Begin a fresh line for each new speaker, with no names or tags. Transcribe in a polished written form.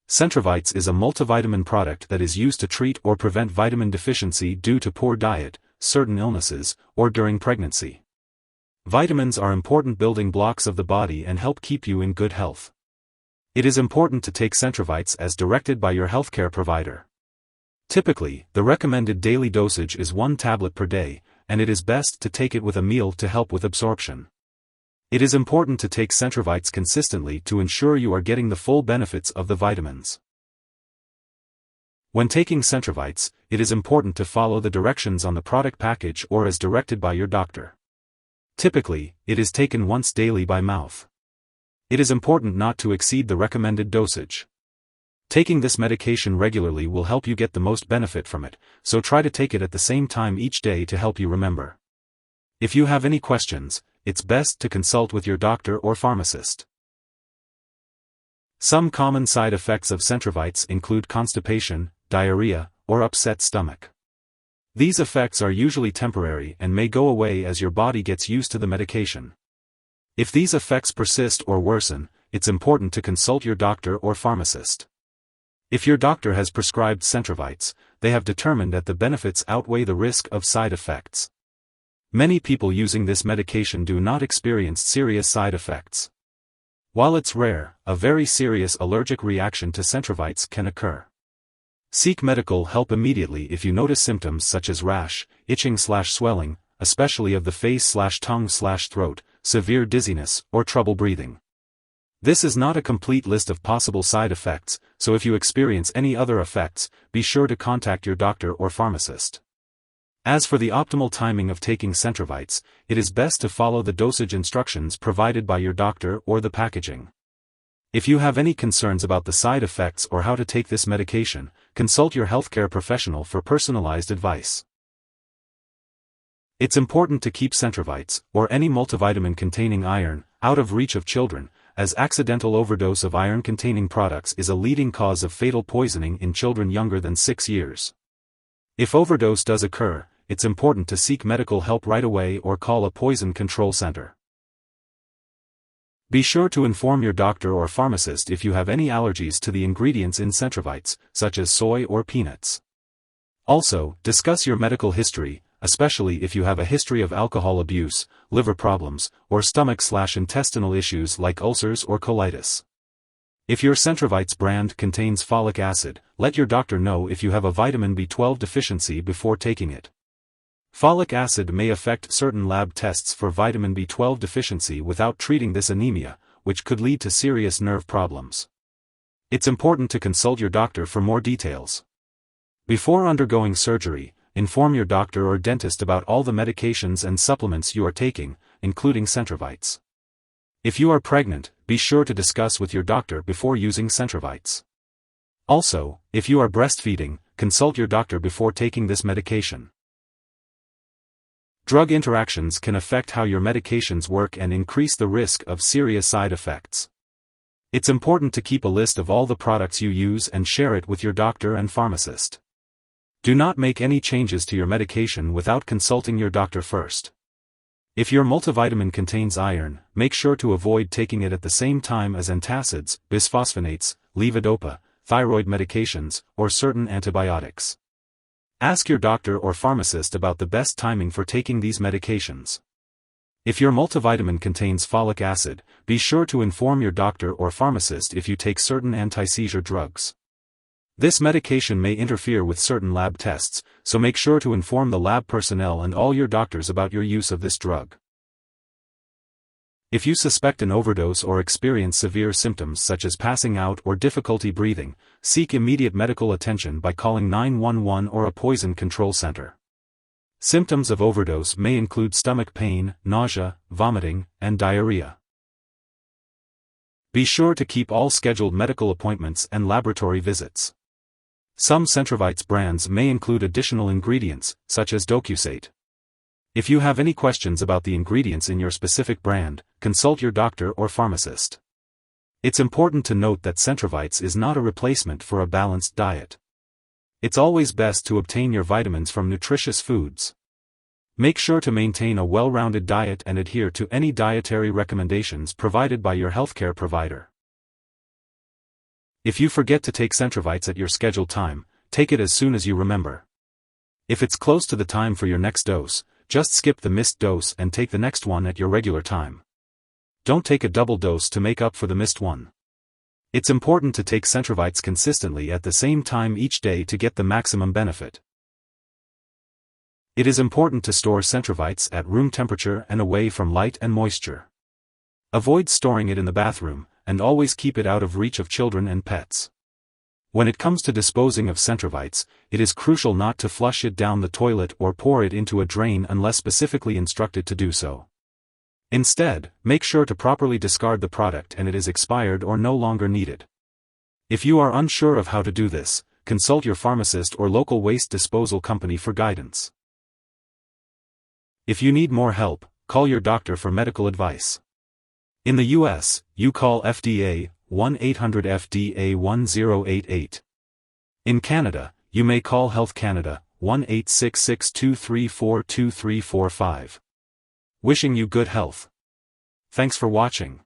Centravites is a multivitamin product that is used to treat or prevent vitamin deficiency due to poor diet, certain illnesses, or during pregnancy. Vitamins are important building blocks of the body and help keep you in good health. It is important to take Centravites as directed by your healthcare provider. Typically, the recommended daily dosage is 1 tablet per day, and it is best to take it with a meal to help with absorption. It is important to take Centravites consistently to ensure you are getting the full benefits of the vitamins. When taking Centravites, it is important to follow the directions on the product package or as directed by your doctor. Typically, it is taken once daily by mouth. It is important not to exceed the recommended dosage. Taking this medication regularly will help you get the most benefit from it, so try to take it at the same time each day to help you remember. If you have any questions, it's best to consult with your doctor or pharmacist. Some common side effects of Centravites include constipation, diarrhea, or upset stomach. These effects are usually temporary and may go away as your body gets used to the medication. If these effects persist or worsen, it's important to consult your doctor or pharmacist. If your doctor has prescribed Centravites, they have determined that the benefits outweigh the risk of side effects. Many people using this medication do not experience serious side effects. While it's rare, a very serious allergic reaction to Centravites can occur. Seek medical help immediately if you notice symptoms such as rash, itching/swelling, especially of the face/tongue/throat, severe dizziness, or trouble breathing. This is not a complete list of possible side effects, so if you experience any other effects, be sure to contact your doctor or pharmacist. As for the optimal timing of taking Centravites, it is best to follow the dosage instructions provided by your doctor or the packaging. If you have any concerns about the side effects or how to take this medication, consult your healthcare professional for personalized advice. It's important to keep Centravites, or any multivitamin containing iron, out of reach of children, as accidental overdose of iron-containing products is a leading cause of fatal poisoning in children younger than 6 years. If overdose does occur, it's important to seek medical help right away or call a poison control center. Be sure to inform your doctor or pharmacist if you have any allergies to the ingredients in Centravites, such as soy or peanuts. Also, discuss your medical history, especially if you have a history of alcohol abuse, liver problems, or stomach/intestinal issues like ulcers or colitis. If your Centravites brand contains folic acid, let your doctor know if you have a vitamin B12 deficiency before taking it. Folic acid may affect certain lab tests for vitamin B12 deficiency without treating this anemia, which could lead to serious nerve problems. It's important to consult your doctor for more details. Before undergoing surgery, inform your doctor or dentist about all the medications and supplements you are taking, including Centravites. If you are pregnant, be sure to discuss with your doctor before using Centravites. Also, if you are breastfeeding, consult your doctor before taking this medication. Drug interactions can affect how your medications work and increase the risk of serious side effects. It's important to keep a list of all the products you use and share it with your doctor and pharmacist. Do not make any changes to your medication without consulting your doctor first. If your multivitamin contains iron, make sure to avoid taking it at the same time as antacids, bisphosphonates, levodopa, thyroid medications, or certain antibiotics. Ask your doctor or pharmacist about the best timing for taking these medications. If your multivitamin contains folic acid, be sure to inform your doctor or pharmacist if you take certain anti-seizure drugs. This medication may interfere with certain lab tests, so make sure to inform the lab personnel and all your doctors about your use of this drug. If you suspect an overdose or experience severe symptoms such as passing out or difficulty breathing, seek immediate medical attention by calling 911 or a poison control center. Symptoms of overdose may include stomach pain, nausea, vomiting, and diarrhea. Be sure to keep all scheduled medical appointments and laboratory visits. Some Centravites brands may include additional ingredients, such as docusate. If you have any questions about the ingredients in your specific brand, consult your doctor or pharmacist. It's important to note that Centravites is not a replacement for a balanced diet. It's always best to obtain your vitamins from nutritious foods. Make sure to maintain a well-rounded diet and adhere to any dietary recommendations provided by your healthcare provider. If you forget to take Centravites at your scheduled time, take it as soon as you remember. If it's close to the time for your next dose, just skip the missed dose and take the next one at your regular time. Don't take a double dose to make up for the missed one. It's important to take Centravites consistently at the same time each day to get the maximum benefit. It is important to store Centravites at room temperature and away from light and moisture. Avoid storing it in the bathroom, and always keep it out of reach of children and pets. When it comes to disposing of Centravites, it is crucial not to flush it down the toilet or pour it into a drain unless specifically instructed to do so. Instead, make sure to properly discard the product and it is expired or no longer needed. If you are unsure of how to do this, consult your pharmacist or local waste disposal company for guidance. If you need more help, call your doctor for medical advice. In the US, you call FDA, 1-800-FDA-1088. In Canada, you may call Health Canada, 1-866-234-2345. Wishing you good health. Thanks for watching.